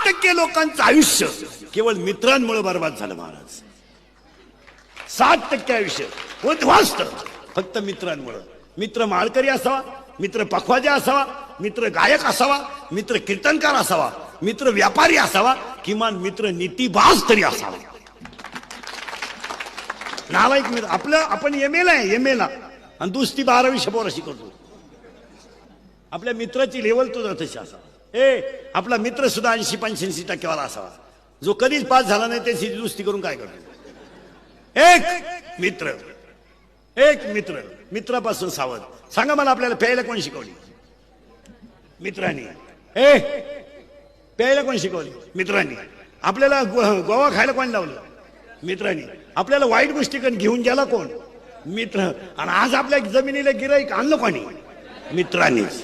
7% लोकांचं आयुष्य केवळ मित्रांमुळे बर्बाद झालं महाराज. 7% आयुष्य उद्ध्वस्त फक्त मित्रांमुळे. मित्र माळकरी असावा, मित्र पखवाजा असावा, मित्र गायक असावा, मित्र कीर्तनकार असावा, मित्र व्यापारी असावा, किमान मित्र नीतीबाज तरी असावा. नालायक मित्र आपलं. आपण एमएला आहे, एमएला आणि दुसरी 12वी पोराशी करतो. आपल्या मित्राची लेवल तुझा तशी असावा. आपला मित्र सुद्धा 80-85% वाला असावा, जो कधीच पास झाला नाही त्याची दुरुस्ती करून काय करतो. एक मित्र मित्रापासून सावध. सांगा मला आपल्याला प्यायला कोण शिकवली? मित्रांनी. प्यायला कोण शिकवली? मित्रांनी. आपल्याला गोवा खायला कोण लावलं? मित्रांनी. आपल्याला वाईट गोष्टी घेऊन गेला कोण? मित्र. आणि आज आपल्या जमिनीला गिराईक आणलं कोणी? मित्रांनीच.